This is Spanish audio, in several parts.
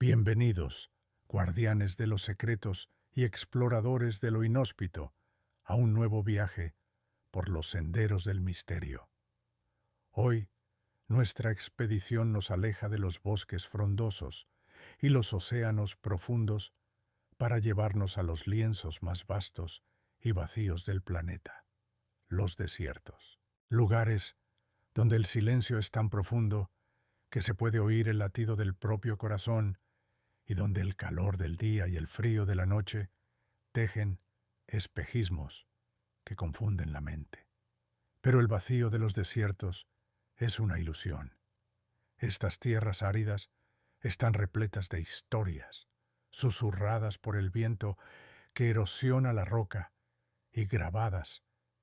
Bienvenidos, guardianes de los secretos y exploradores de lo inhóspito, a un nuevo viaje por los senderos del misterio. Hoy, nuestra expedición nos aleja de los bosques frondosos y los océanos profundos para llevarnos a los lienzos más vastos y vacíos del planeta, los desiertos. Lugares donde el silencio es tan profundo que se puede oír el latido del propio corazón y donde el calor del día y el frío de la noche tejen espejismos que confunden la mente. Pero el vacío de los desiertos es una ilusión. Estas tierras áridas están repletas de historias, susurradas por el viento que erosiona la roca y grabadas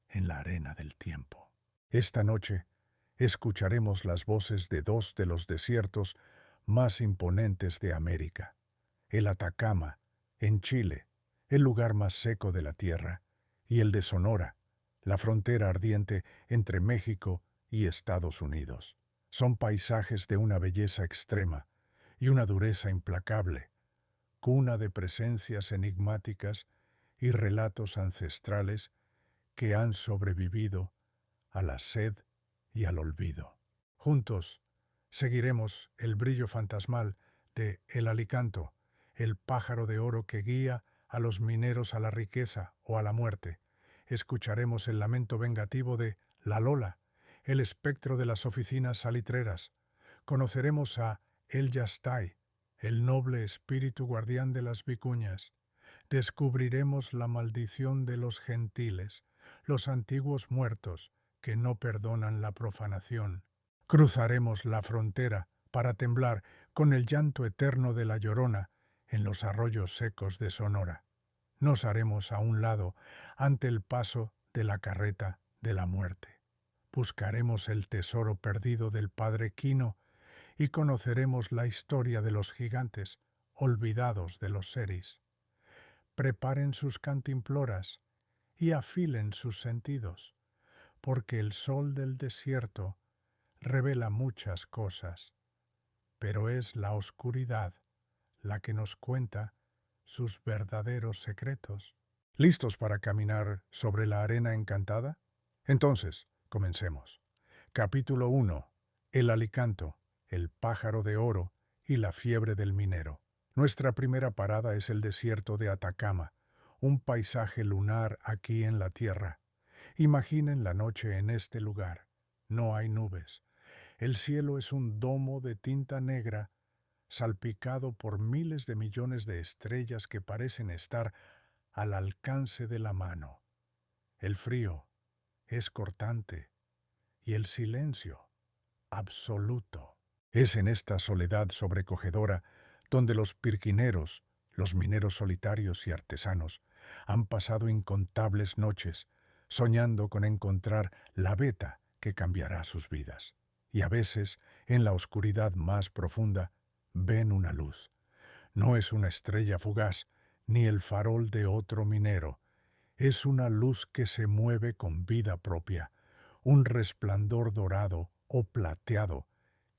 en la arena del tiempo. Esta noche escucharemos las voces de dos de los desiertos más imponentes de América: el Atacama, en Chile, el lugar más seco de la tierra, y el de Sonora, la frontera ardiente entre México y Estados Unidos. Son paisajes de una belleza extrema y una dureza implacable, cuna de presencias enigmáticas y relatos ancestrales que han sobrevivido a la sed y al olvido. Juntos seguiremos el brillo fantasmal de El Alicanto, el pájaro de oro que guía a los mineros a la riqueza o a la muerte. Escucharemos el lamento vengativo de La Lola, el espectro de las oficinas salitreras. Conoceremos a El Yastay, el noble espíritu guardián de las vicuñas. Descubriremos la maldición de los gentiles, los antiguos muertos que no perdonan la profanación. Cruzaremos la frontera para temblar con el llanto eterno de la Llorona en los arroyos secos de Sonora. Nos haremos a un lado ante el paso de la carreta de la muerte. Buscaremos el tesoro perdido del padre Quino y conoceremos la historia de los gigantes olvidados de los seris. Preparen sus cantimploras y afilen sus sentidos, porque el sol del desierto revela muchas cosas, pero es la oscuridad la que nos cuenta sus verdaderos secretos. ¿Listos para caminar sobre la arena encantada? Entonces, comencemos. Capítulo 1. El Alicanto, el pájaro de oro y la fiebre del minero. Nuestra primera parada es el desierto de Atacama, un paisaje lunar aquí en la tierra. Imaginen la noche en este lugar. No hay nubes. El cielo es un domo de tinta negra salpicado por miles de millones de estrellas que parecen estar al alcance de la mano. El frío es cortante y el silencio absoluto. Es en esta soledad sobrecogedora donde los pirquineros, los mineros solitarios y artesanos, han pasado incontables noches soñando con encontrar la veta que cambiará sus vidas. Y a veces, en la oscuridad más profunda, ven una luz. No es una estrella fugaz, ni el farol de otro minero. Es una luz que se mueve con vida propia, un resplandor dorado o plateado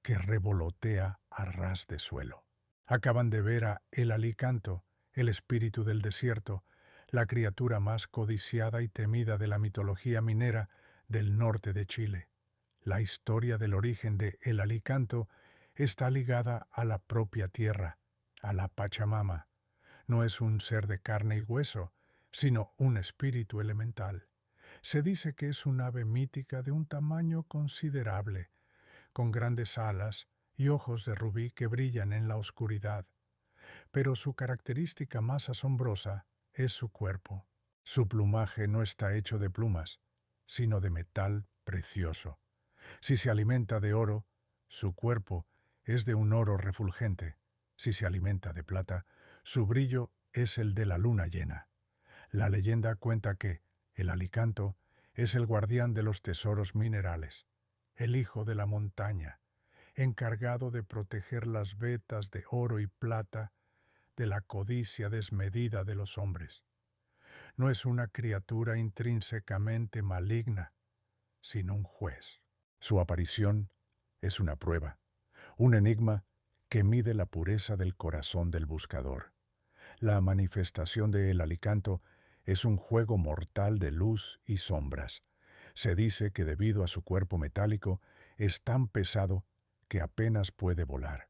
que revolotea a ras de suelo. Acaban de ver a El Alicanto, el espíritu del desierto, la criatura más codiciada y temida de la mitología minera del norte de Chile. La historia del origen de El Alicanto está ligada a la propia tierra, a la Pachamama. No es un ser de carne y hueso, sino un espíritu elemental. Se dice que es un ave mítica de un tamaño considerable, con grandes alas y ojos de rubí que brillan en la oscuridad. Pero su característica más asombrosa es su cuerpo. Su plumaje no está hecho de plumas, sino de metal precioso. Si se alimenta de oro, su cuerpo es de un oro refulgente. Si se alimenta de plata, su brillo es el de la luna llena. La leyenda cuenta que el Alicanto es el guardián de los tesoros minerales, el hijo de la montaña, encargado de proteger las vetas de oro y plata de la codicia desmedida de los hombres. No es una criatura intrínsecamente maligna, sino un juez. Su aparición es una prueba, un enigma que mide la pureza del corazón del buscador. La manifestación de El Alicanto es un juego mortal de luz y sombras. Se dice que debido a su cuerpo metálico es tan pesado que apenas puede volar,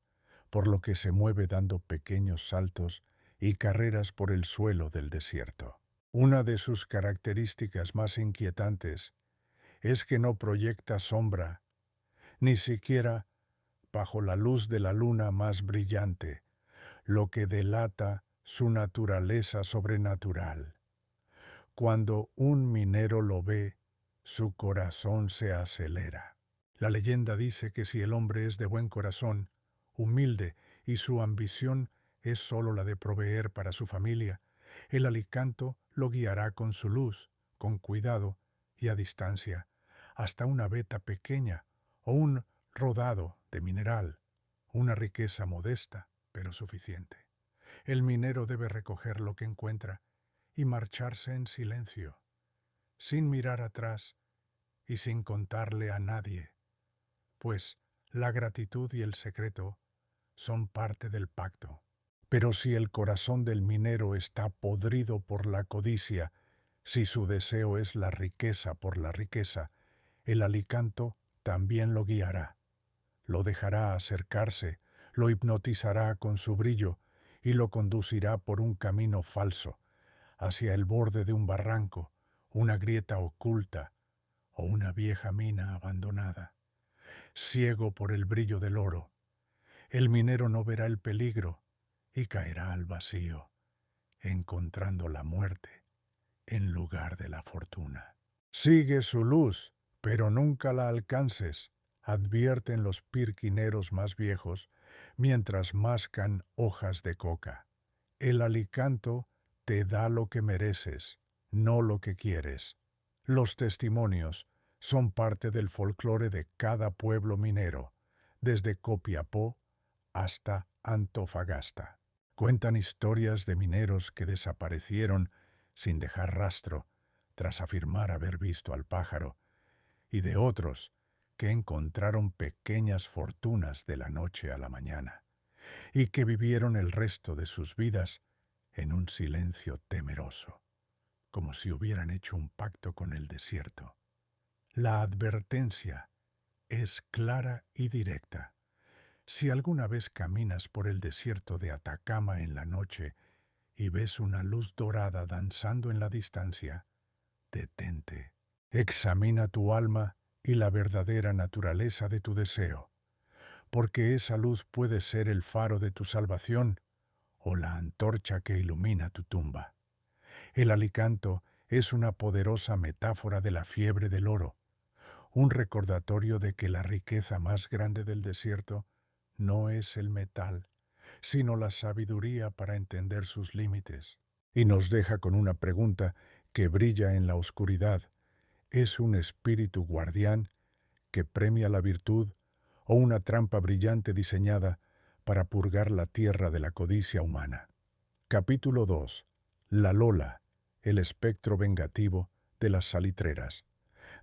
por lo que se mueve dando pequeños saltos y carreras por el suelo del desierto. Una de sus características más inquietantes es que no proyecta sombra, ni siquiera bajo la luz de la luna más brillante, lo que delata su naturaleza sobrenatural. Cuando un minero lo ve, su corazón se acelera. La leyenda dice que si el hombre es de buen corazón, humilde y su ambición es sólo la de proveer para su familia, el alicanto lo guiará con su luz, con cuidado y a distancia, hasta una veta pequeña o un rodado de mineral, una riqueza modesta pero suficiente. El minero debe recoger lo que encuentra y marcharse en silencio, sin mirar atrás y sin contarle a nadie, pues la gratitud y el secreto son parte del pacto. Pero si el corazón del minero está podrido por la codicia, si su deseo es la riqueza por la riqueza, el alicanto también lo guiará, lo dejará acercarse, lo hipnotizará con su brillo y lo conducirá por un camino falso, hacia el borde de un barranco, una grieta oculta o una vieja mina abandonada. Ciego por el brillo del oro, el minero no verá el peligro y caerá al vacío, encontrando la muerte en lugar de la fortuna. Sigue su luz, pero nunca la alcances, advierten los pirquineros más viejos, mientras mascan hojas de coca. El alicanto te da lo que mereces, no lo que quieres. Los testimonios son parte del folclore de cada pueblo minero, desde Copiapó hasta Antofagasta. Cuentan historias de mineros que desaparecieron sin dejar rastro, tras afirmar haber visto al pájaro, y de otros que encontraron pequeñas fortunas de la noche a la mañana, y que vivieron el resto de sus vidas en un silencio temeroso, como si hubieran hecho un pacto con el desierto. La advertencia es clara y directa. Si alguna vez caminas por el desierto de Atacama en la noche y ves una luz dorada danzando en la distancia, detente. Examina tu alma y la verdadera naturaleza de tu deseo, porque esa luz puede ser el faro de tu salvación o la antorcha que ilumina tu tumba. El alicanto es una poderosa metáfora de la fiebre del oro, un recordatorio de que la riqueza más grande del desierto no es el metal, sino la sabiduría para entender sus límites. Y nos deja con una pregunta que brilla en la oscuridad. ¿Es un espíritu guardián que premia la virtud o una trampa brillante diseñada para purgar la tierra de la codicia humana? Capítulo 2. La Lola, el espectro vengativo de las salitreras.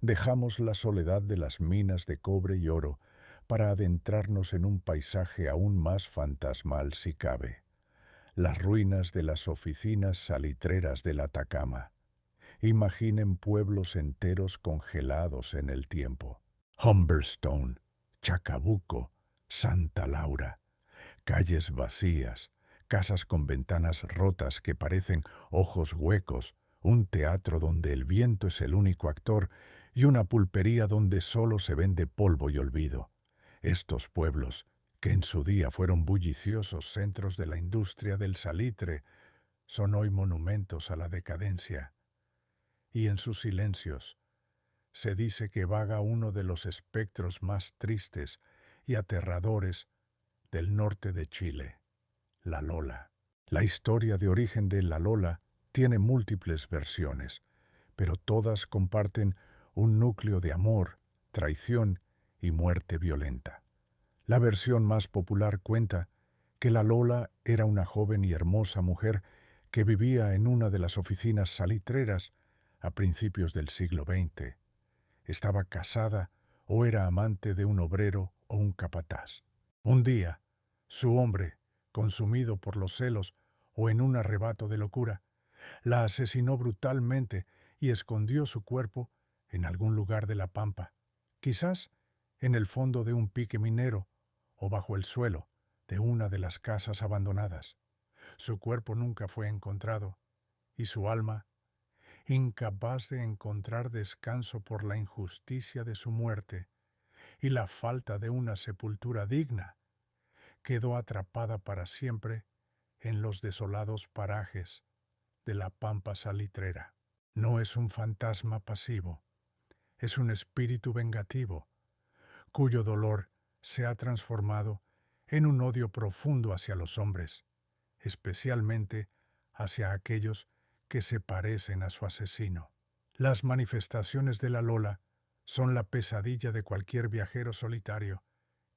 Dejamos la soledad de las minas de cobre y oro para adentrarnos en un paisaje aún más fantasmal si cabe. Las ruinas de las oficinas salitreras del Atacama. Imaginen pueblos enteros congelados en el tiempo. Humberstone, Chacabuco, Santa Laura. Calles vacías, casas con ventanas rotas que parecen ojos huecos, un teatro donde el viento es el único actor y una pulpería donde solo se vende polvo y olvido. Estos pueblos, que en su día fueron bulliciosos centros de la industria del salitre, son hoy monumentos a la decadencia. Y en sus silencios se dice que vaga uno de los espectros más tristes y aterradores del norte de Chile, la Lola. La historia de origen de la Lola tiene múltiples versiones, pero todas comparten un núcleo de amor, traición y muerte violenta. La versión más popular cuenta que la Lola era una joven y hermosa mujer que vivía en una de las oficinas salitreras a principios del siglo XX. Estaba casada o era amante de un obrero o un capataz. Un día, Su hombre, consumido por los celos o en un arrebato de locura, la asesinó brutalmente y escondió su cuerpo en algún lugar de la pampa, quizás en el fondo de un pique minero o bajo el suelo de una de las casas abandonadas. Su cuerpo nunca fue encontrado y su alma, incapaz de encontrar descanso por la injusticia de su muerte y la falta de una sepultura digna, quedó atrapada para siempre en los desolados parajes de la pampa salitrera. No es un fantasma pasivo, es un espíritu vengativo, cuyo dolor se ha transformado en un odio profundo hacia los hombres, especialmente hacia aquellos que se parecen a su asesino. Las manifestaciones de la Lola son la pesadilla de cualquier viajero solitario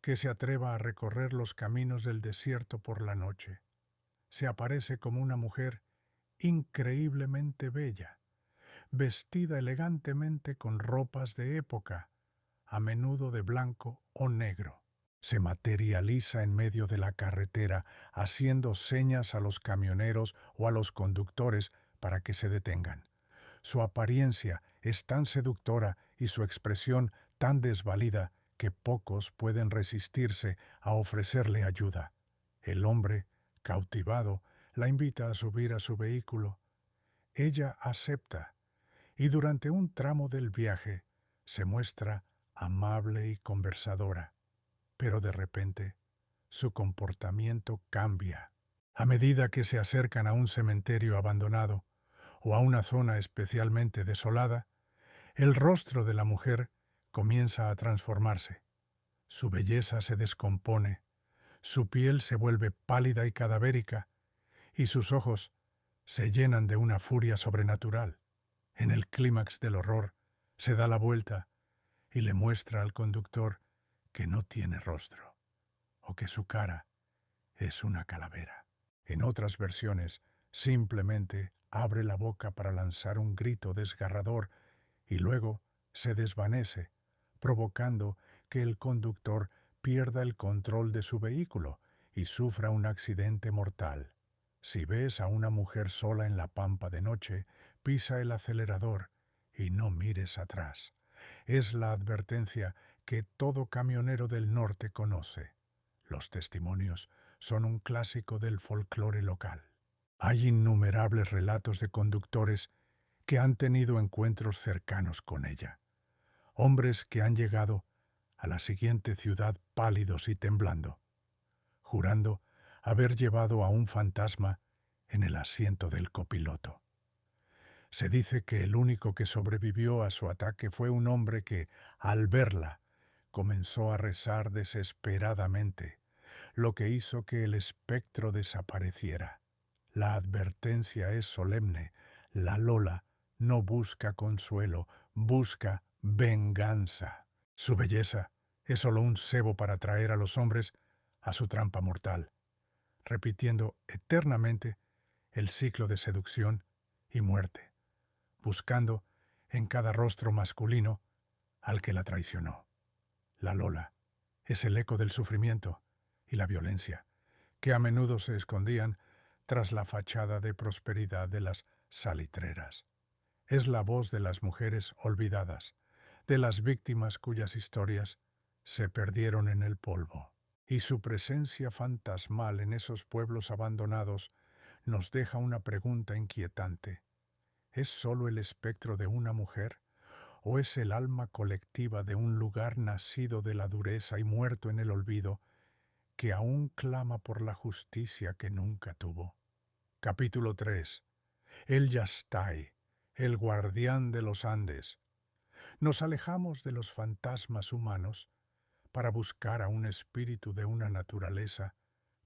que se atreva a recorrer los caminos del desierto por la noche. Se aparece como una mujer increíblemente bella, vestida elegantemente con ropas de época, a menudo de blanco o negro. Se materializa en medio de la carretera, haciendo señas a los camioneros o a los conductores para que se detengan. Su apariencia es tan seductora y su expresión tan desvalida que pocos pueden resistirse a ofrecerle ayuda. El hombre, cautivado, la invita a subir a su vehículo. Ella acepta y durante un tramo del viaje se muestra amable y conversadora, pero de repente su comportamiento cambia. A medida que se acercan a un cementerio abandonado o a una zona especialmente desolada, el rostro de la mujer comienza a transformarse. Su belleza se descompone, su piel se vuelve pálida y cadavérica, y sus ojos se llenan de una furia sobrenatural. En el clímax del horror, se da la vuelta y le muestra al conductor que no tiene rostro, o que su cara es una calavera. En otras versiones, simplemente abre la boca para lanzar un grito desgarrador y luego se desvanece, provocando que el conductor pierda el control de su vehículo y sufra un accidente mortal. Si ves a una mujer sola en la pampa de noche, pisa el acelerador y no mires atrás. Es la advertencia que todo camionero del norte conoce. Los testimonios son un clásico del folclore local. Hay innumerables relatos de conductores que han tenido encuentros cercanos con ella. Hombres que han llegado a la siguiente ciudad pálidos y temblando, jurando haber llevado a un fantasma en el asiento del copiloto. Se dice que el único que sobrevivió a su ataque fue un hombre que, al verla, comenzó a rezar desesperadamente, lo que hizo que el espectro desapareciera. La advertencia es solemne. La Lola no busca consuelo, busca venganza. Su belleza es solo un cebo para atraer a los hombres a su trampa mortal, repitiendo eternamente el ciclo de seducción y muerte, buscando en cada rostro masculino al que la traicionó. La Lola es el eco del sufrimiento y la violencia, que a menudo se escondían tras la fachada de prosperidad de las salitreras. Es la voz de las mujeres olvidadas, de las víctimas cuyas historias se perdieron en el polvo. Y su presencia fantasmal en esos pueblos abandonados nos deja una pregunta inquietante. ¿Es solo el espectro de una mujer? ¿O es el alma colectiva de un lugar nacido de la dureza y muerto en el olvido, que aún clama por la justicia que nunca tuvo? Capítulo 3. El Yastay, el guardián de los Andes. Nos alejamos de los fantasmas humanos para buscar a un espíritu de una naturaleza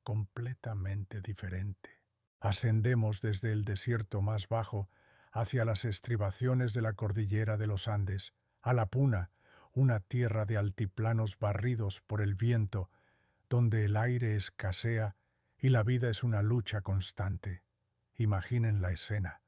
completamente diferente. Ascendemos desde el desierto más bajo hacia las estribaciones de la cordillera de los Andes, a la Puna, una tierra de altiplanos barridos por el viento, donde el aire escasea y la vida es una lucha constante. Imaginen la escena.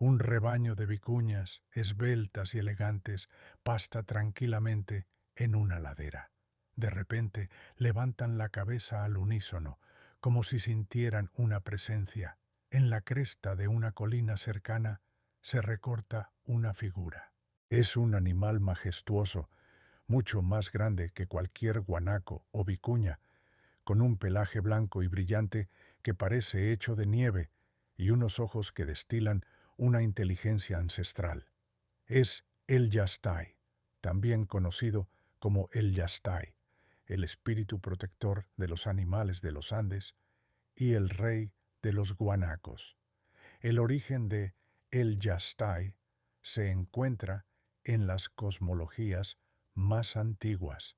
Un rebaño de vicuñas, esbeltas y elegantes, pasta tranquilamente en una ladera. De repente levantan la cabeza al unísono, como si sintieran una presencia. En la cresta de una colina cercana se recorta una figura. Es un animal majestuoso, mucho más grande que cualquier guanaco o vicuña, con un pelaje blanco y brillante que parece hecho de nieve y unos ojos que destilan una inteligencia ancestral. Es el Yastay, también conocido como el Yastay, el espíritu protector de los animales de los Andes y el rey de los guanacos. El origen de el Yastay se encuentra en las cosmologías más antiguas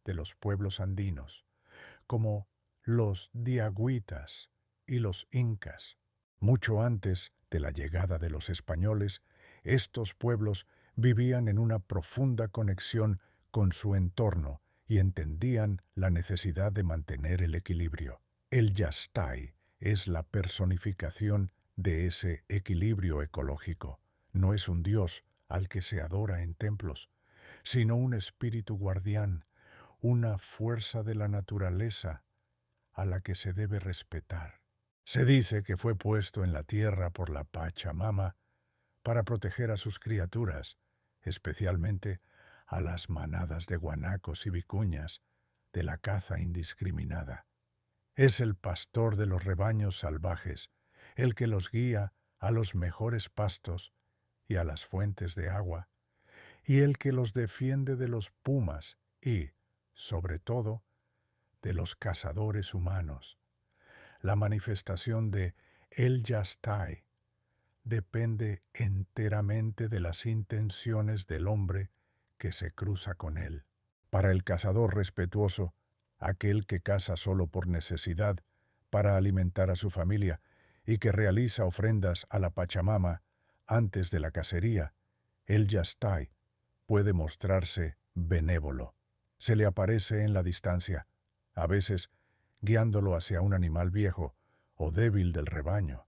de los pueblos andinos, como los diagüitas y los incas. Mucho antes de la llegada de los españoles, estos pueblos vivían en una profunda conexión con su entorno y entendían la necesidad de mantener el equilibrio. El Yastay es la personificación de ese equilibrio ecológico. No es un dios al que se adora en templos, sino un espíritu guardián, una fuerza de la naturaleza a la que se debe respetar. Se dice que fue puesto en la tierra por la Pachamama para proteger a sus criaturas, especialmente a las manadas de guanacos y vicuñas de la caza indiscriminada. Es el pastor de los rebaños salvajes, el que los guía a los mejores pastos y a las fuentes de agua, y el que los defiende de los pumas y, sobre todo, de los cazadores humanos. La manifestación de el Yastay depende enteramente de las intenciones del hombre que se cruza con él. Para el cazador respetuoso, aquel que caza solo por necesidad, para alimentar a su familia y que realiza ofrendas a la Pachamama antes de la cacería, el Yastay puede mostrarse benévolo. Se le aparece en la distancia, a veces guiándolo hacia un animal viejo o débil del rebaño,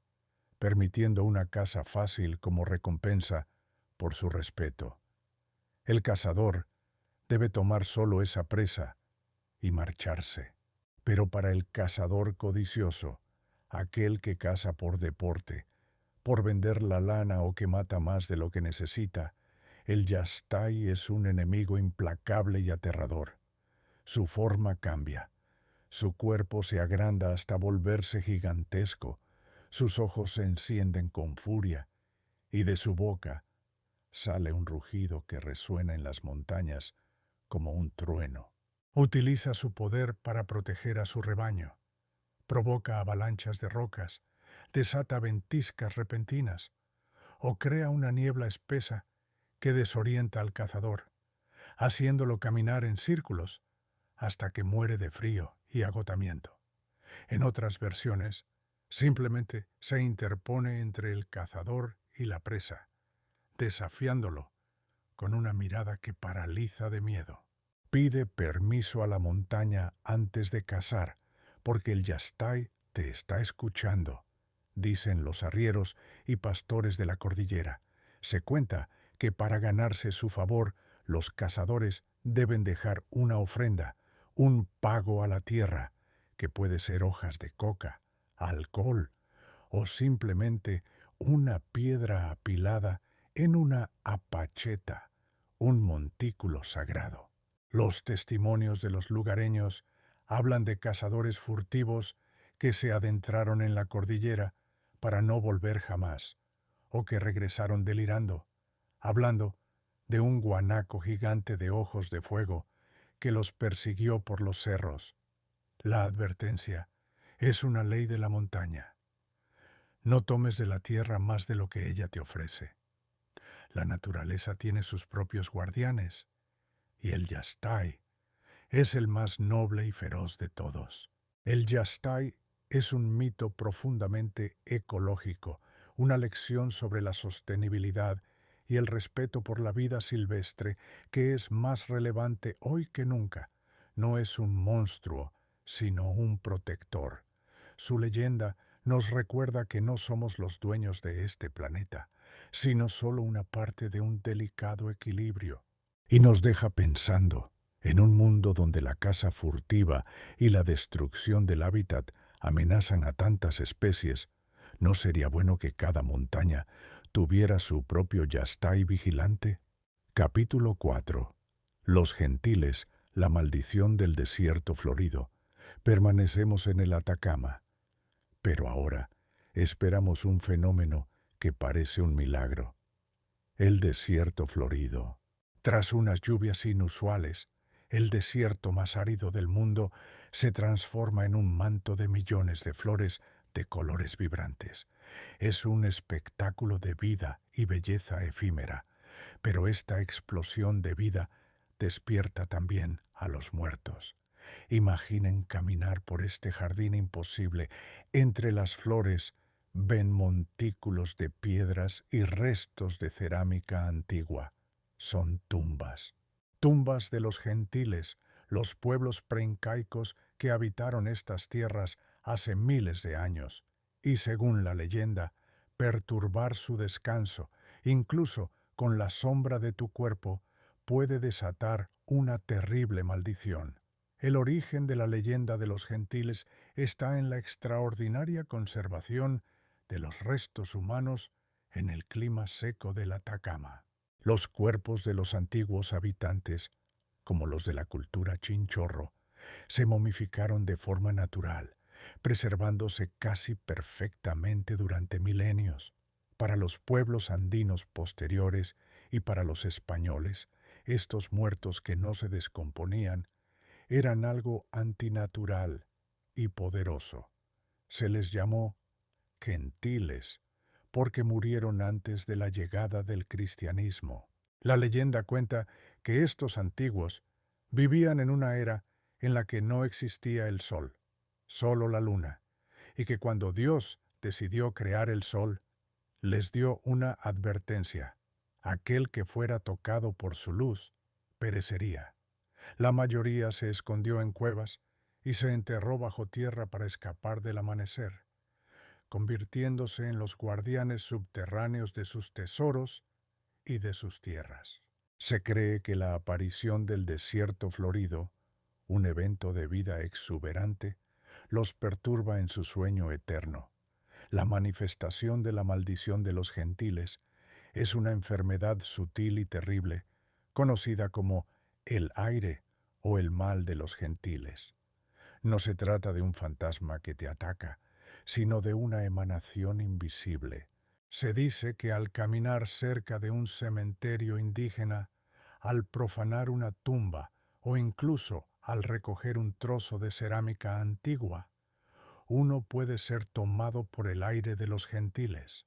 permitiendo una caza fácil como recompensa por su respeto. El cazador debe tomar solo esa presa y marcharse. Pero para el cazador codicioso, aquel que caza por deporte, por vender la lana o que mata más de lo que necesita, el Yastay es un enemigo implacable y aterrador. Su forma cambia. Su cuerpo se agranda hasta volverse gigantesco, sus ojos se encienden con furia, y de su boca sale un rugido que resuena en las montañas como un trueno. Utiliza su poder para proteger a su rebaño. Provoca avalanchas de rocas, desata ventiscas repentinas, o crea una niebla espesa que desorienta al cazador, haciéndolo caminar en círculos hasta que muere de frío y agotamiento. En otras versiones, simplemente se interpone entre el cazador y la presa, desafiándolo con una mirada que paraliza de miedo. Pide permiso a la montaña antes de cazar, porque el Yastay te está escuchando, dicen los arrieros y pastores de la cordillera. Se cuenta que para ganarse su favor, los cazadores deben dejar una ofrenda, un pago a la tierra, que puede ser hojas de coca, alcohol o simplemente una piedra apilada en una apacheta, un montículo sagrado. Los testimonios de los lugareños hablan de cazadores furtivos que se adentraron en la cordillera para no volver jamás, o que regresaron delirando, hablando de un guanaco gigante de ojos de fuego que los persiguió por los cerros. La advertencia es una ley de la montaña. No tomes de la tierra más de lo que ella te ofrece. La naturaleza tiene sus propios guardianes, y el Yastay es el más noble y feroz de todos. El Yastay es un mito profundamente ecológico, una lección sobre la sostenibilidad y el respeto por la vida silvestre que es más relevante hoy que nunca. No es un monstruo, sino un protector. Su leyenda nos recuerda que no somos los dueños de este planeta, sino solo una parte de un delicado equilibrio. Y nos deja pensando, en un mundo donde la caza furtiva y la destrucción del hábitat amenazan a tantas especies, ¿no sería bueno que cada montaña tuviera su propio yastái vigilante? Capítulo 4. Los gentiles, la maldición del desierto florido. Permanecemos en el Atacama, pero ahora esperamos un fenómeno que parece un milagro. El desierto florido. Tras unas lluvias inusuales, el desierto más árido del mundo se transforma en un manto de millones de flores de colores vibrantes. Es un espectáculo de vida y belleza efímera, pero esta explosión de vida despierta también a los muertos. Imaginen caminar por este jardín imposible. Entre las flores ven montículos de piedras y restos de cerámica antigua. Son tumbas. Tumbas de los gentiles, los pueblos preincaicos que habitaron estas tierras hace miles de años, y según la leyenda, perturbar su descanso, incluso con la sombra de tu cuerpo, puede desatar una terrible maldición. El origen de la leyenda de los gentiles está en la extraordinaria conservación de los restos humanos en el clima seco del Atacama. Los cuerpos de los antiguos habitantes, como los de la cultura chinchorro, se momificaron de forma natural, preservándose casi perfectamente durante milenios. Para los pueblos andinos posteriores y para los españoles, estos muertos que no se descomponían eran algo antinatural y poderoso. Se les llamó gentiles porque murieron antes de la llegada del cristianismo. La leyenda cuenta que estos antiguos vivían en una era en la que no existía el sol, solo la luna, y que cuando Dios decidió crear el sol, les dio una advertencia: aquel que fuera tocado por su luz perecería. La mayoría se escondió en cuevas y se enterró bajo tierra para escapar del amanecer, convirtiéndose en los guardianes subterráneos de sus tesoros y de sus tierras. Se cree que la aparición del desierto florido, un evento de vida exuberante, los perturba en su sueño eterno. La manifestación de la maldición de los gentiles es una enfermedad sutil y terrible, conocida como el aire o el mal de los gentiles. No se trata de un fantasma que te ataca, sino de una emanación invisible. Se dice que al caminar cerca de un cementerio indígena, al profanar una tumba o incluso al recoger un trozo de cerámica antigua, uno puede ser tomado por el aire de los gentiles.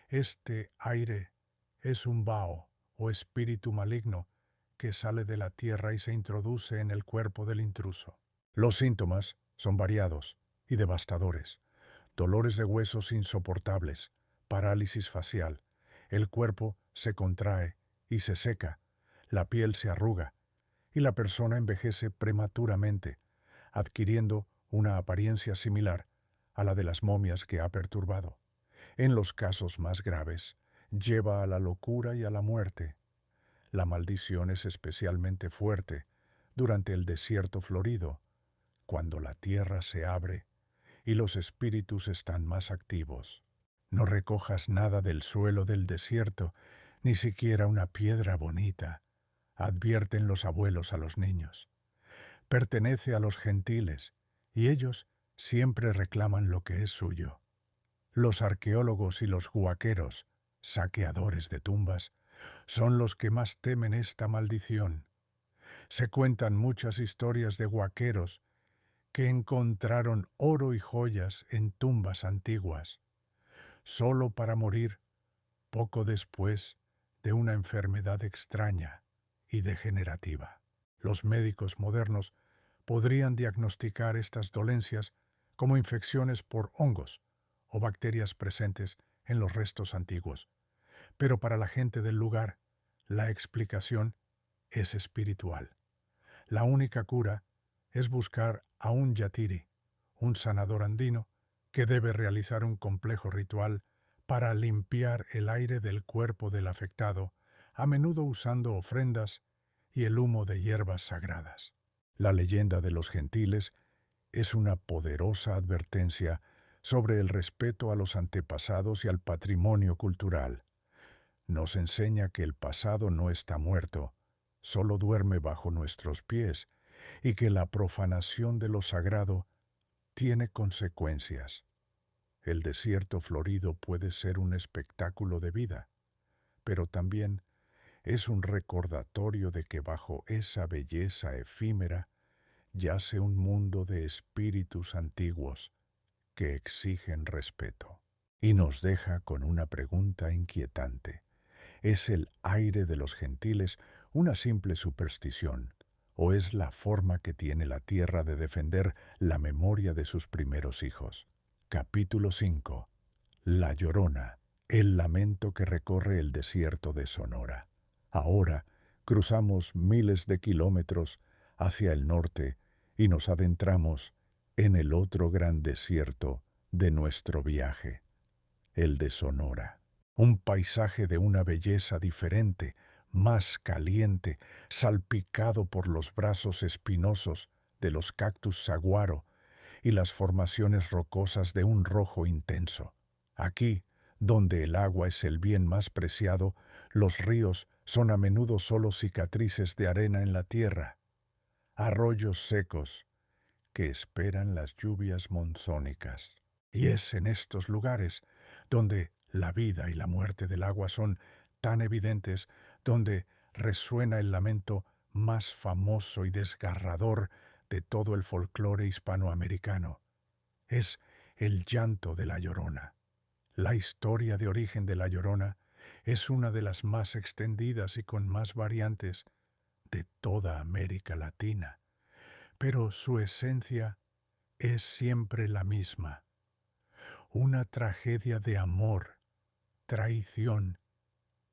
Este aire es un bao o espíritu maligno que sale de la tierra y se introduce en el cuerpo del intruso. Los síntomas son variados y devastadores: dolores de huesos insoportables, parálisis facial, el cuerpo se contrae y se seca, la piel se arruga y la persona envejece prematuramente, adquiriendo una apariencia similar a la de las momias que ha perturbado. En los casos más graves, lleva a la locura y a la muerte. La maldición es especialmente fuerte durante el desierto florido, cuando la tierra se abre y los espíritus están más activos. No recojas nada del suelo del desierto, ni siquiera una piedra bonita, advierten los abuelos a los niños. Pertenece a los gentiles, y ellos siempre reclaman lo que es suyo. Los arqueólogos y los huaqueros, saqueadores de tumbas, son los que más temen esta maldición. Se cuentan muchas historias de huaqueros que encontraron oro y joyas en tumbas antiguas, solo para morir poco después de una enfermedad extraña y degenerativa. Los médicos modernos podrían diagnosticar estas dolencias como infecciones por hongos o bacterias presentes en los restos antiguos, pero para la gente del lugar, la explicación es espiritual. La única cura es buscar a un yatiri, un sanador andino, que debe realizar un complejo ritual para limpiar el aire del cuerpo del afectado, a menudo usando ofrendas y el humo de hierbas sagradas. La leyenda de los gentiles es una poderosa advertencia sobre el respeto a los antepasados y al patrimonio cultural. Nos enseña que el pasado no está muerto, solo duerme bajo nuestros pies, y que la profanación de lo sagrado tiene consecuencias. El desierto florido puede ser un espectáculo de vida, pero también es un recordatorio de que bajo esa belleza efímera yace un mundo de espíritus antiguos que exigen respeto. Y nos deja con una pregunta inquietante. ¿Es el aire de los gentiles una simple superstición, o es la forma que tiene la tierra de defender la memoria de sus primeros hijos? Capítulo 5. La Llorona, el lamento que recorre el desierto de Sonora. Ahora cruzamos miles de kilómetros hacia el norte y nos adentramos en el otro gran desierto de nuestro viaje, el de Sonora. Un paisaje de una belleza diferente, más caliente, salpicado por los brazos espinosos de los cactus saguaro y las formaciones rocosas de un rojo intenso. Aquí, donde el agua es el bien más preciado, los ríos son a menudo solo cicatrices de arena en la tierra, arroyos secos que esperan las lluvias monzónicas. Y es en estos lugares donde la vida y la muerte del agua son tan evidentes, donde resuena el lamento más famoso y desgarrador de todo el folclore hispanoamericano. Es el llanto de la Llorona. La historia de origen de la Llorona es una de las más extendidas y con más variantes de toda América Latina, pero su esencia es siempre la misma: una tragedia de amor, traición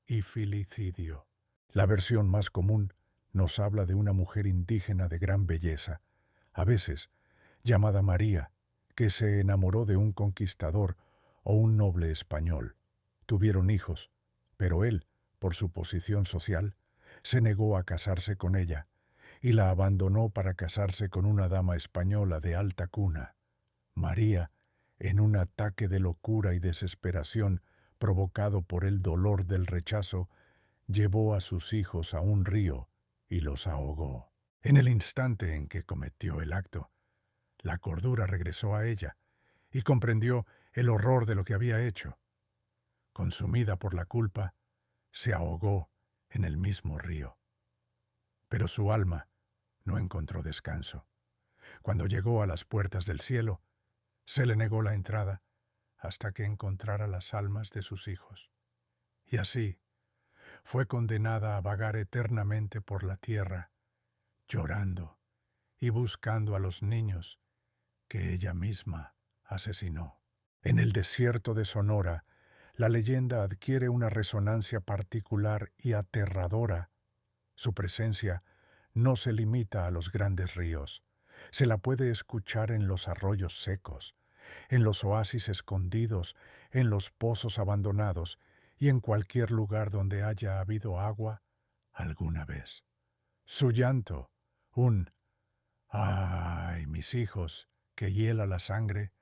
y filicidio. La versión más común nos habla de una mujer indígena de gran belleza, a veces llamada María, que se enamoró de un conquistador o un noble español. Tuvieron hijos, pero él, por su posición social, se negó a casarse con ella y la abandonó para casarse con una dama española de alta cuna. María, en un ataque de locura y desesperación provocado por el dolor del rechazo, llevó a sus hijos a un río y los ahogó. En el instante en que cometió el acto, la cordura regresó a ella y comprendió el horror de lo que había hecho. Consumida por la culpa, se ahogó en el mismo río. Pero su alma no encontró descanso. Cuando llegó a las puertas del cielo, se le negó la entrada hasta que encontrara las almas de sus hijos. Y así fue condenada a vagar eternamente por la tierra, llorando y buscando a los niños que ella misma asesinó. En el desierto de Sonora, la leyenda adquiere una resonancia particular y aterradora. Su presencia no se limita a los grandes ríos. Se la puede escuchar en los arroyos secos, en los oasis escondidos, en los pozos abandonados y en cualquier lugar donde haya habido agua alguna vez. Su llanto, un ¡ay, mis hijos!, que hiela la sangre,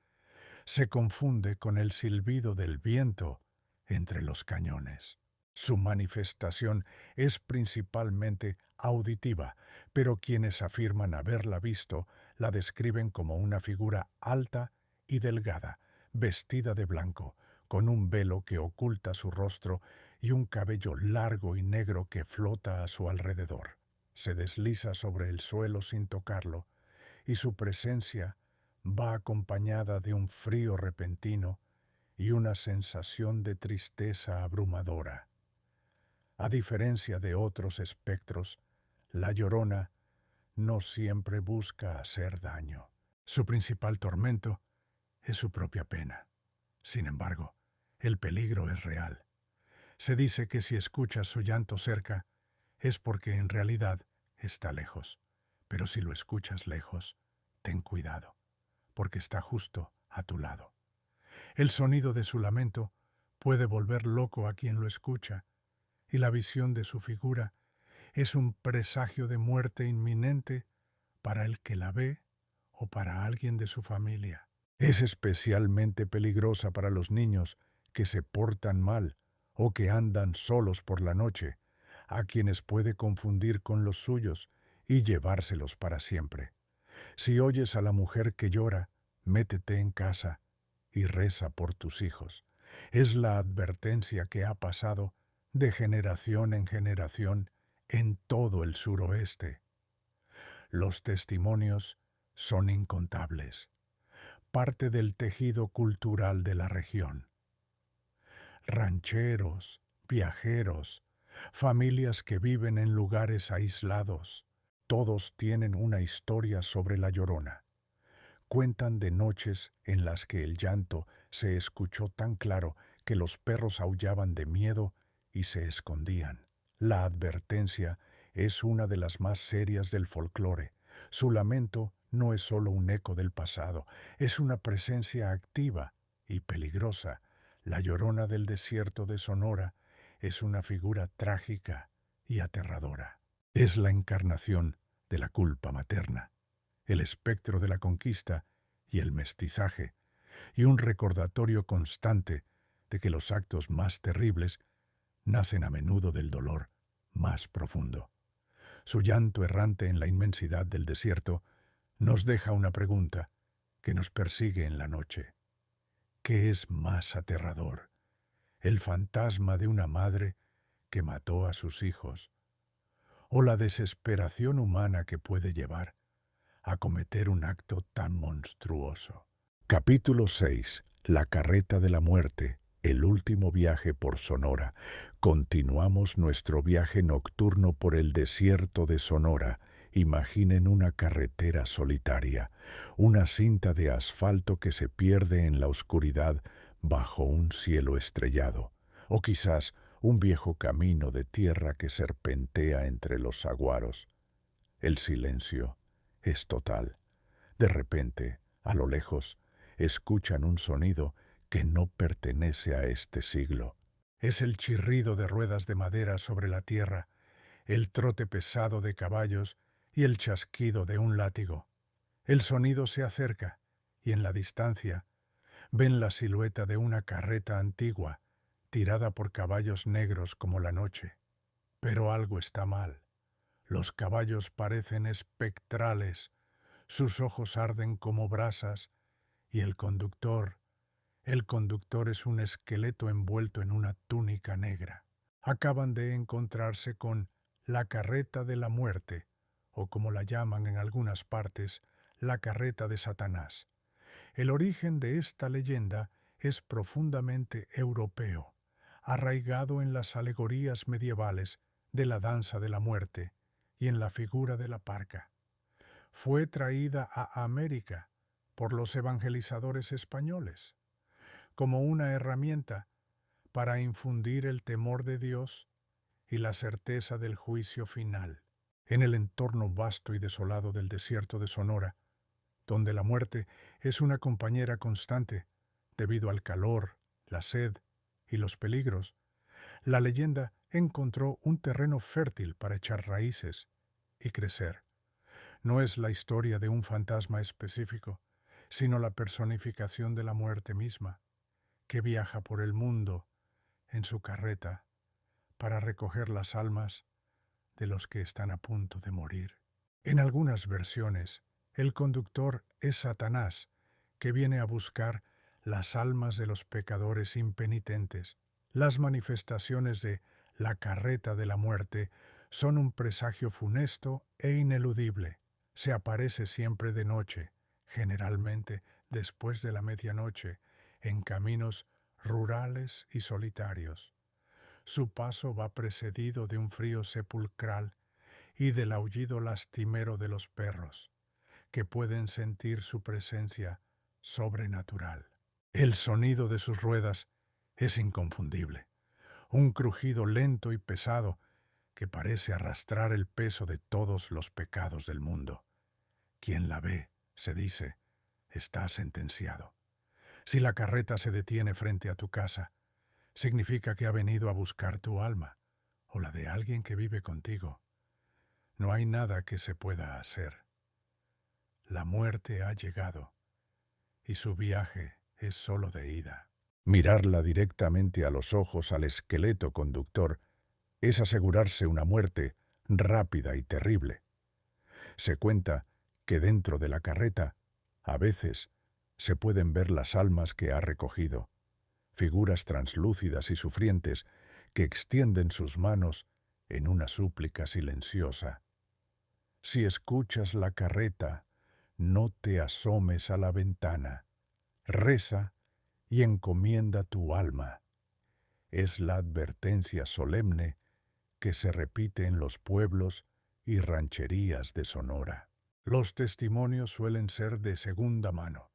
se confunde con el silbido del viento entre los cañones. Su manifestación es principalmente auditiva, pero quienes afirman haberla visto la describen como una figura alta y delgada, vestida de blanco, con un velo que oculta su rostro y un cabello largo y negro que flota a su alrededor. Se desliza sobre el suelo sin tocarlo, y su presencia va acompañada de un frío repentino y una sensación de tristeza abrumadora. A diferencia de otros espectros, la Llorona no siempre busca hacer daño. Su principal tormento es su propia pena. Sin embargo, el peligro es real. Se dice que si escuchas su llanto cerca, es porque en realidad está lejos. Pero si lo escuchas lejos, ten cuidado, porque está justo a tu lado. El sonido de su lamento puede volver loco a quien lo escucha, y la visión de su figura es un presagio de muerte inminente para el que la ve o para alguien de su familia. Es especialmente peligrosa para los niños que se portan mal o que andan solos por la noche, a quienes puede confundir con los suyos y llevárselos para siempre. Si oyes a la mujer que llora, métete en casa y reza por tus hijos. Es la advertencia que ha pasado de generación en generación en todo el suroeste. Los testimonios son incontables, parte del tejido cultural de la región. Rancheros, viajeros, familias que viven en lugares aislados, todos tienen una historia sobre la Llorona. Cuentan de noches en las que el llanto se escuchó tan claro que los perros aullaban de miedo y se escondían. La advertencia es una de las más serias del folclore. Su lamento no es solo un eco del pasado, es una presencia activa y peligrosa. La Llorona del desierto de Sonora es una figura trágica y aterradora. Es la encarnación de la culpa materna, el espectro de la conquista y el mestizaje, y un recordatorio constante de que los actos más terribles nacen a menudo del dolor más profundo. Su llanto errante en la inmensidad del desierto nos deja una pregunta que nos persigue en la noche. ¿Qué es más aterrador? ¿El fantasma de una madre que mató a sus hijos? ¿O la desesperación humana que puede llevar a cometer un acto tan monstruoso? Capítulo 6. La carreta de la muerte. El último viaje por Sonora. Continuamos nuestro viaje nocturno por el desierto de Sonora. Imaginen una carretera solitaria, una cinta de asfalto que se pierde en la oscuridad bajo un cielo estrellado, o quizás un viejo camino de tierra que serpentea entre los saguaros. El silencio es total. De repente, a lo lejos, escuchan un sonido que no pertenece a este siglo. Es el chirrido de ruedas de madera sobre la tierra, el trote pesado de caballos y el chasquido de un látigo. El sonido se acerca y en la distancia ven la silueta de una carreta antigua, tirada por caballos negros como la noche. Pero algo está mal. Los caballos parecen espectrales, sus ojos arden como brasas y el conductor es un esqueleto envuelto en una túnica negra. Acaban de encontrarse con la carreta de la muerte, o como la llaman en algunas partes, la carreta de Satanás. El origen de esta leyenda es profundamente europeo, arraigado en las alegorías medievales de la danza de la muerte y en la figura de la parca. Fue traída a América por los evangelizadores españoles como una herramienta para infundir el temor de Dios y la certeza del juicio final. En el entorno vasto y desolado del desierto de Sonora, donde la muerte es una compañera constante debido al calor, la sed y los peligros, la leyenda encontró un terreno fértil para echar raíces y crecer. No es la historia de un fantasma específico, sino la personificación de la muerte misma, que viaja por el mundo en su carreta para recoger las almas de los que están a punto de morir. En algunas versiones, el conductor es Satanás, que viene a buscar las almas de los pecadores impenitentes. Las manifestaciones de la carreta de la muerte son un presagio funesto e ineludible. Se aparece siempre de noche, generalmente después de la medianoche, en caminos rurales y solitarios. Su paso va precedido de un frío sepulcral y del aullido lastimero de los perros, que pueden sentir su presencia sobrenatural. El sonido de sus ruedas es inconfundible, un crujido lento y pesado que parece arrastrar el peso de todos los pecados del mundo. Quien la ve, se dice, está sentenciado. Si la carreta se detiene frente a tu casa, significa que ha venido a buscar tu alma o la de alguien que vive contigo. No hay nada que se pueda hacer. La muerte ha llegado, y su viaje es solo de ida. Mirarla directamente a los ojos al esqueleto conductor es asegurarse una muerte rápida y terrible. Se cuenta que dentro de la carreta, a veces, se pueden ver las almas que ha recogido, figuras translúcidas y sufrientes que extienden sus manos en una súplica silenciosa. Si escuchas la carreta, no te asomes a la ventana. Reza y encomienda tu alma. Es la advertencia solemne que se repite en los pueblos y rancherías de Sonora. Los testimonios suelen ser de segunda mano,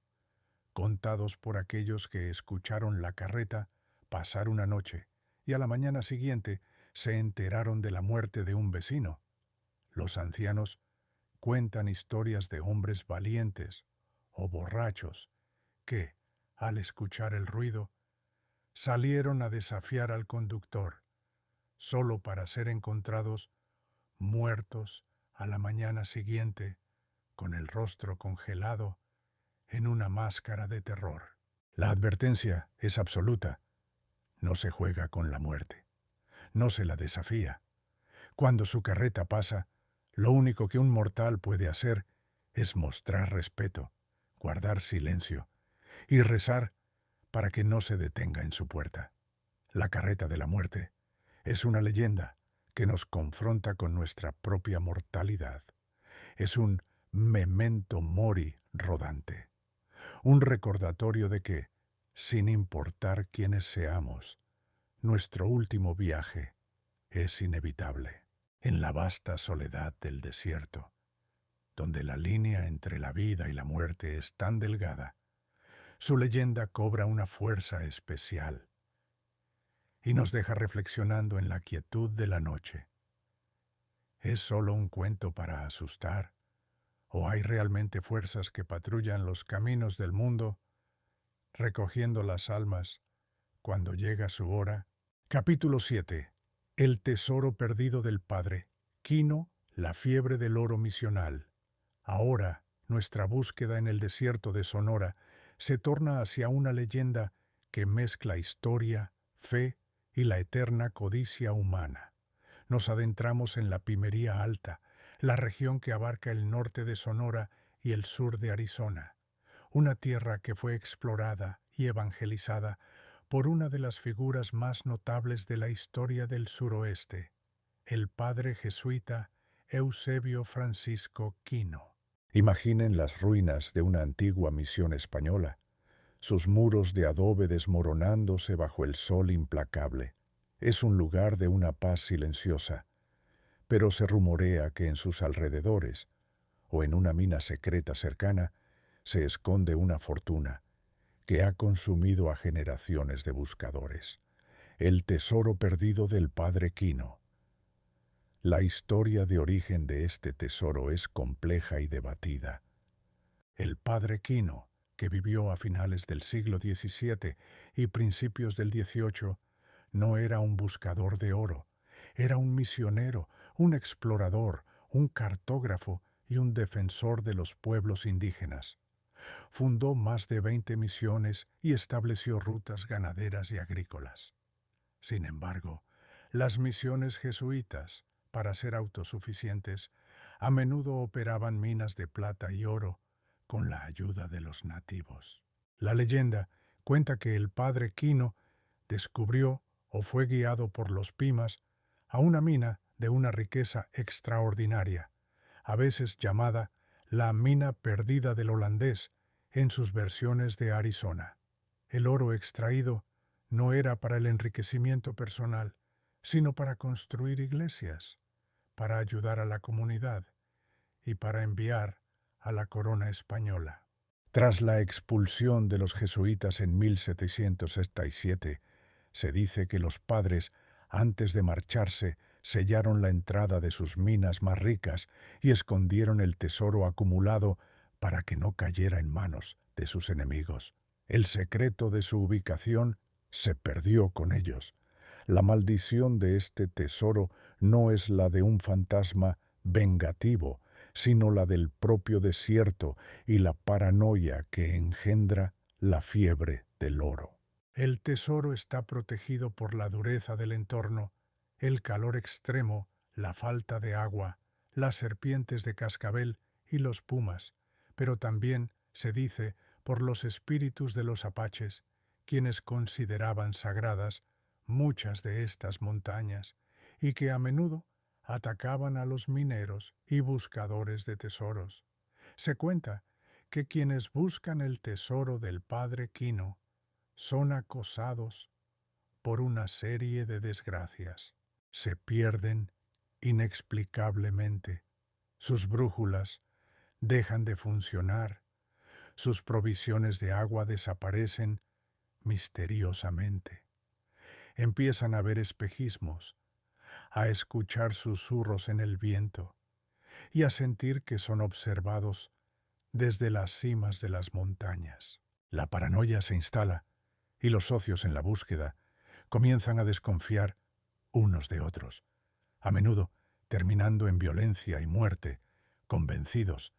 contados por aquellos que escucharon la carreta pasar una noche y a la mañana siguiente se enteraron de la muerte de un vecino. Los ancianos cuentan historias de hombres valientes o borrachos que, al escuchar el ruido, salieron a desafiar al conductor, solo para ser encontrados muertos a la mañana siguiente, con el rostro congelado en una máscara de terror. La advertencia es absoluta. No se juega con la muerte. No se la desafía. Cuando su carreta pasa, lo único que un mortal puede hacer es mostrar respeto, guardar silencio y rezar para que no se detenga en su puerta. La carreta de la muerte es una leyenda que nos confronta con nuestra propia mortalidad. Es un memento mori rodante, un recordatorio de que, sin importar quiénes seamos, nuestro último viaje es inevitable. En la vasta soledad del desierto, donde la línea entre la vida y la muerte es tan delgada, su leyenda cobra una fuerza especial y nos deja reflexionando en la quietud de la noche. ¿Es solo un cuento para asustar? ¿O hay realmente fuerzas que patrullan los caminos del mundo, recogiendo las almas cuando llega su hora? Capítulo 7. El tesoro perdido del Padre. Quino, la fiebre del oro misional. Ahora, nuestra búsqueda en el desierto de Sonora se torna hacia una leyenda que mezcla historia, fe y la eterna codicia humana. Nos adentramos en la Pimería Alta, la región que abarca el norte de Sonora y el sur de Arizona, una tierra que fue explorada y evangelizada por una de las figuras más notables de la historia del suroeste, el padre jesuita Eusebio Francisco Quino. Imaginen las ruinas de una antigua misión española, sus muros de adobe desmoronándose bajo el sol implacable. Es un lugar de una paz silenciosa, pero se rumorea que en sus alrededores, o en una mina secreta cercana, se esconde una fortuna que ha consumido a generaciones de buscadores. El tesoro perdido del padre Quino. La historia de origen de este tesoro es compleja y debatida. El padre Quino, que vivió a finales del siglo XVII y principios del XVIII, no era un buscador de oro, era un misionero, un explorador, un cartógrafo y un defensor de los pueblos indígenas. Fundó más de 20 misiones y estableció rutas ganaderas y agrícolas. Sin embargo, las misiones jesuitas, para ser autosuficientes, a menudo operaban minas de plata y oro con la ayuda de los nativos. La leyenda cuenta que el padre Quino descubrió o fue guiado por los Pimas a una mina de una riqueza extraordinaria, a veces llamada la mina perdida del holandés en sus versiones de Arizona. El oro extraído no era para el enriquecimiento personal, sino para construir iglesias, para ayudar a la comunidad y para enviar a la corona española. Tras la expulsión de los jesuitas en 1767, se dice que los padres, antes de marcharse, sellaron la entrada de sus minas más ricas y escondieron el tesoro acumulado para que no cayera en manos de sus enemigos. El secreto de su ubicación se perdió con ellos. La maldición de este tesoro no es la de un fantasma vengativo, sino la del propio desierto y la paranoia que engendra la fiebre del oro. El tesoro está protegido por la dureza del entorno, el calor extremo, la falta de agua, las serpientes de cascabel y los pumas, pero también, se dice, por los espíritus de los apaches, quienes consideraban sagradas muchas de estas montañas, y que a menudo atacaban a los mineros y buscadores de tesoros. Se cuenta que quienes buscan el tesoro del padre Quino son acosados por una serie de desgracias. Se pierden inexplicablemente. Sus brújulas dejan de funcionar. Sus provisiones de agua desaparecen misteriosamente. Empiezan a ver espejismos, a escuchar susurros en el viento y a sentir que son observados desde las cimas de las montañas. La paranoia se instala y los socios en la búsqueda comienzan a desconfiar unos de otros, a menudo terminando en violencia y muerte, convencidos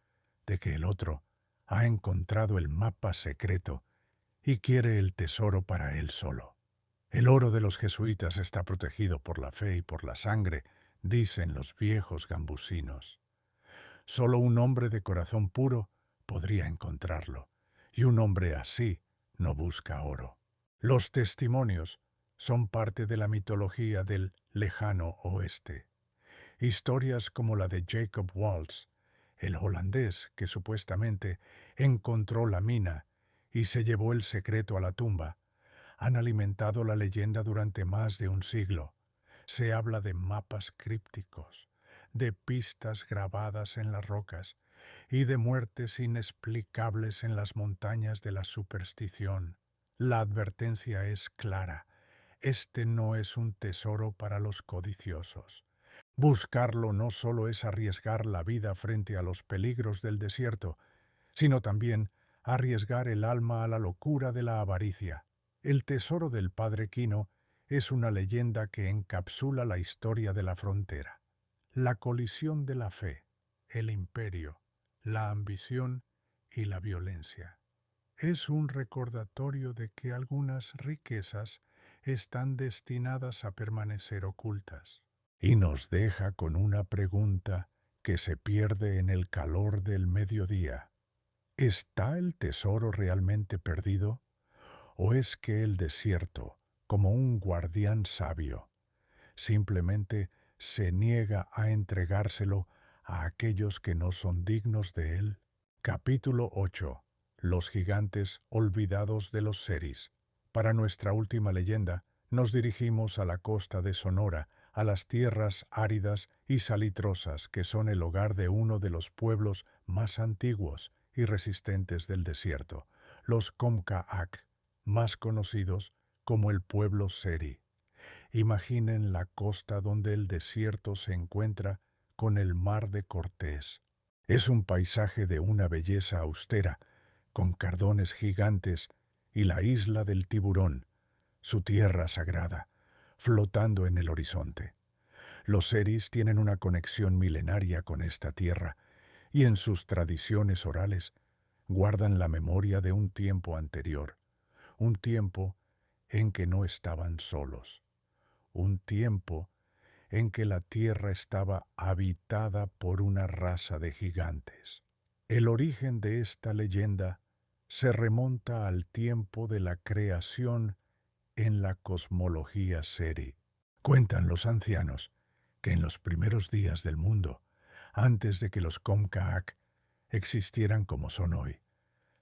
de que el otro ha encontrado el mapa secreto y quiere el tesoro para él solo. El oro de los jesuitas está protegido por la fe y por la sangre, dicen los viejos gambusinos. Solo un hombre de corazón puro podría encontrarlo, y un hombre así no busca oro. Los testimonios son parte de la mitología del lejano oeste. Historias como la de Jacob Waltz, el holandés que supuestamente encontró la mina y se llevó el secreto a la tumba, han alimentado la leyenda durante más de un siglo. Se habla de mapas crípticos, de pistas grabadas en las rocas y de muertes inexplicables en las montañas de la superstición. La advertencia es clara. Este no es un tesoro para los codiciosos. Buscarlo no solo es arriesgar la vida frente a los peligros del desierto, sino también arriesgar el alma a la locura de la avaricia. El tesoro del padre Quino es una leyenda que encapsula la historia de la frontera. La colisión de la fe, el imperio, la ambición y la violencia. Es un recordatorio de que algunas riquezas están destinadas a permanecer ocultas. Y nos deja con una pregunta que se pierde en el calor del mediodía. ¿Está el tesoro realmente perdido? ¿O es que el desierto, como un guardián sabio, simplemente se niega a entregárselo a aquellos que no son dignos de él? Capítulo 8. Los gigantes olvidados de los seris. Para nuestra última leyenda, nos dirigimos a la costa de Sonora, a las tierras áridas y salitrosas que son el hogar de uno de los pueblos más antiguos y resistentes del desierto, los Comcaac, más conocidos como el pueblo seri. Imaginen la costa donde el desierto se encuentra con el mar de Cortés. Es un paisaje de una belleza austera, con cardones gigantes y la isla del tiburón, su tierra sagrada, flotando en el horizonte. Los seris tienen una conexión milenaria con esta tierra y en sus tradiciones orales guardan la memoria de un tiempo anterior, un tiempo en que no estaban solos, un tiempo en que la tierra estaba habitada por una raza de gigantes. El origen de esta leyenda se remonta al tiempo de la creación en la cosmología seri. Cuentan los ancianos que en los primeros días del mundo, antes de que los Comcaac existieran como son hoy,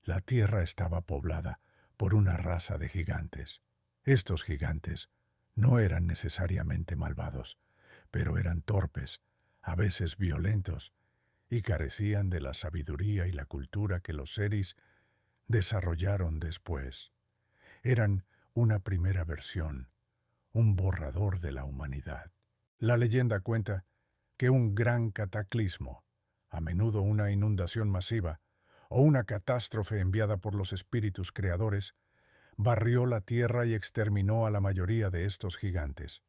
la tierra estaba poblada por una raza de gigantes. Estos gigantes no eran necesariamente malvados, pero eran torpes, a veces violentos, y carecían de la sabiduría y la cultura que los seris desarrollaron después. Eran una primera versión, un borrador de la humanidad. La leyenda cuenta que un gran cataclismo, a menudo una inundación masiva o una catástrofe enviada por los espíritus creadores, barrió la tierra y exterminó a la mayoría de estos gigantes.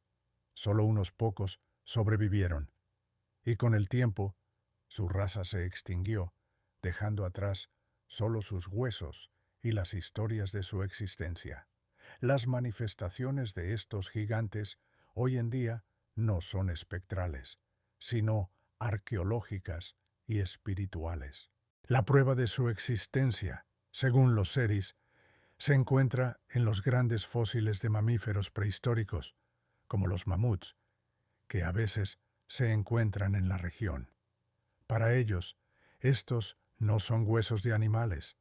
Solo unos pocos sobrevivieron, y con el tiempo Su raza se extinguió, dejando atrás solo sus huesos y las historias de su existencia. Las manifestaciones de estos gigantes hoy en día no son espectrales, sino arqueológicas y espirituales. La prueba de su existencia, según los seris, se encuentra en los grandes fósiles de mamíferos prehistóricos, como los mamuts, que a veces se encuentran en la región. Para ellos, estos no son huesos de animales,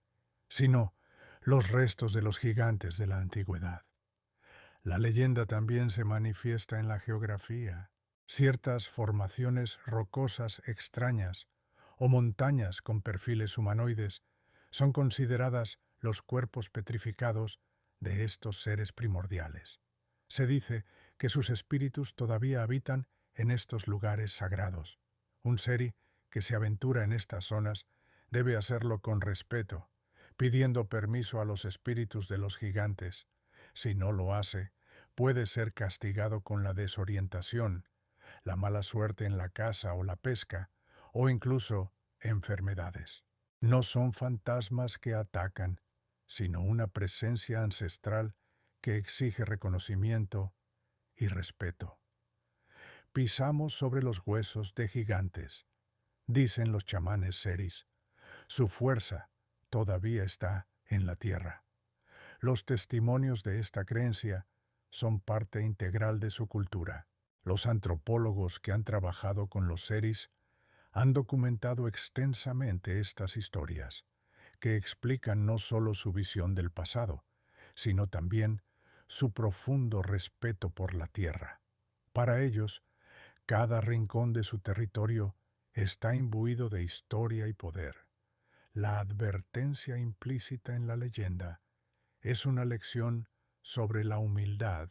sino los restos de los gigantes de la antigüedad. La leyenda también se manifiesta en la geografía. Ciertas formaciones rocosas extrañas o montañas con perfiles humanoides son consideradas los cuerpos petrificados de estos seres primordiales. Se dice que sus espíritus todavía habitan en estos lugares sagrados. Un seri que se aventura en estas zonas debe hacerlo con respeto, pidiendo permiso a los espíritus de los gigantes. Si no lo hace, puede ser castigado con la desorientación, la mala suerte en la caza o la pesca, o incluso enfermedades. No son fantasmas que atacan, sino una presencia ancestral que exige reconocimiento y respeto. Pisamos sobre los huesos de gigantes, dicen los chamanes seris. Su fuerza todavía está en la tierra. Los testimonios de esta creencia son parte integral de su cultura. Los antropólogos que han trabajado con los seris han documentado extensamente estas historias, que explican no solo su visión del pasado, sino también su profundo respeto por la tierra. Para ellos, cada rincón de su territorio está imbuido de historia y poder. La advertencia implícita en la leyenda es una lección sobre la humildad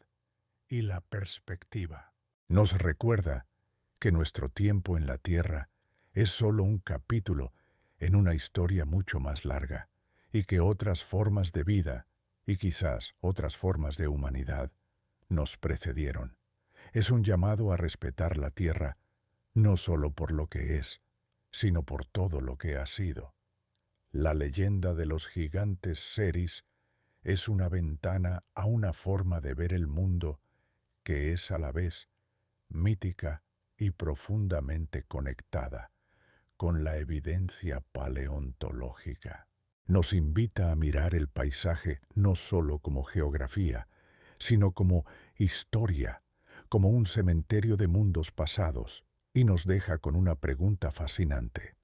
y la perspectiva. Nos recuerda que nuestro tiempo en la tierra es solo un capítulo en una historia mucho más larga, y que otras formas de vida, y quizás otras formas de humanidad, nos precedieron. Es un llamado a respetar la tierra, no solo por lo que es, sino por todo lo que ha sido. La leyenda de los gigantes seris es una ventana a una forma de ver el mundo que es a la vez mítica y profundamente conectada con la evidencia paleontológica. Nos invita a mirar el paisaje no solo como geografía, sino como historia, como un cementerio de mundos pasados, y nos deja con una pregunta fascinante.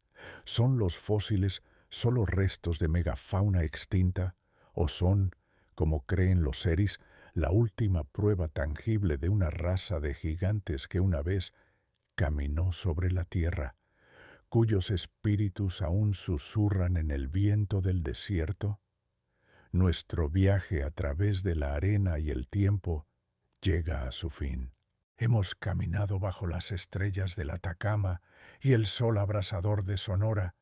¿Son los fósiles solo restos de megafauna extinta o son, como creen los seris, la última prueba tangible de una raza de gigantes que una vez caminó sobre la tierra, cuyos espíritus aún susurran en el viento del desierto? Nuestro viaje a través de la arena y el tiempo llega a su fin. Hemos caminado bajo las estrellas del Atacama y el sol abrasador de Sonora.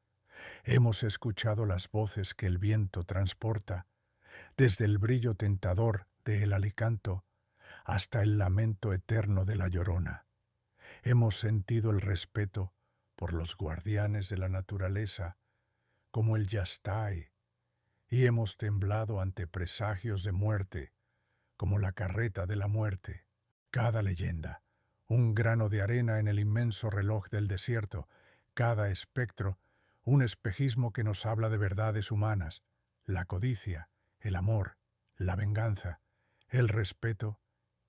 Hemos escuchado las voces que el viento transporta, desde el brillo tentador de El Alicanto hasta el lamento eterno de La Llorona. Hemos sentido el respeto por los guardianes de la naturaleza, como el Yastái, y hemos temblado ante presagios de muerte, como la carreta de la muerte. Cada leyenda, un grano de arena en el inmenso reloj del desierto, cada espectro, un espejismo que nos habla de verdades humanas, la codicia, el amor, la venganza, el respeto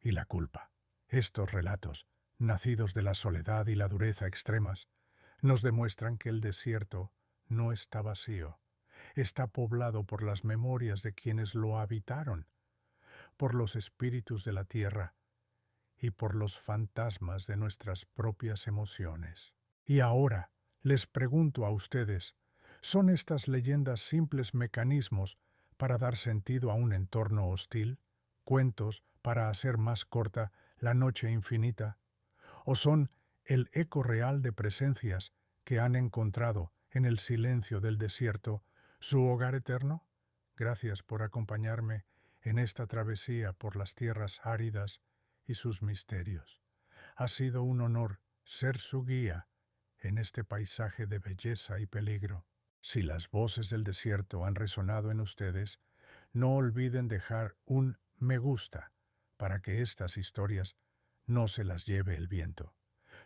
y la culpa. Estos relatos, nacidos de la soledad y la dureza extremas, nos demuestran que el desierto no está vacío, está poblado por las memorias de quienes lo habitaron, por los espíritus de la tierra y por los fantasmas de nuestras propias emociones. Y ahora les pregunto a ustedes, ¿son estas leyendas simples mecanismos para dar sentido a un entorno hostil? ¿Cuentos para hacer más corta la noche infinita? ¿O son el eco real de presencias que han encontrado en el silencio del desierto su hogar eterno? Gracias por acompañarme en esta travesía por las tierras áridas y sus misterios. Ha sido un honor ser su guía en este paisaje de belleza y peligro. Si las voces del desierto han resonado en ustedes, no olviden dejar un me gusta para que estas historias no se las lleve el viento.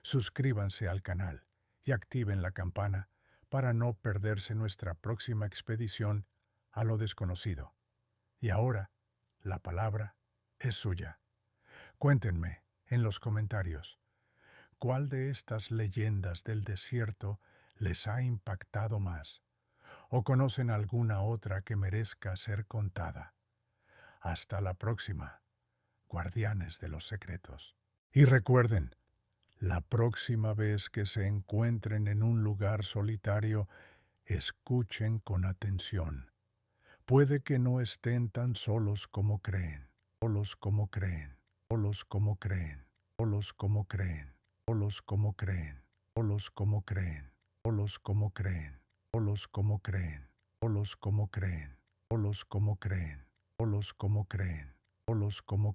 Suscríbanse al canal y activen la campana para no perderse nuestra próxima expedición a lo desconocido. Y ahora, la palabra es suya. Cuéntenme en los comentarios, ¿cuál de estas leyendas del desierto les ha impactado más? ¿O conocen alguna otra que merezca ser contada? Hasta la próxima, guardianes de los secretos. Y recuerden, la próxima vez que se encuentren en un lugar solitario, escuchen con atención. Puede que no estén tan solos como creen, solos como creen, solos como creen, solos como creen, solos como creen, solos como creen, solos como creen, solos como creen, solos como creen, solos como creen, solos como creen, solos como creen.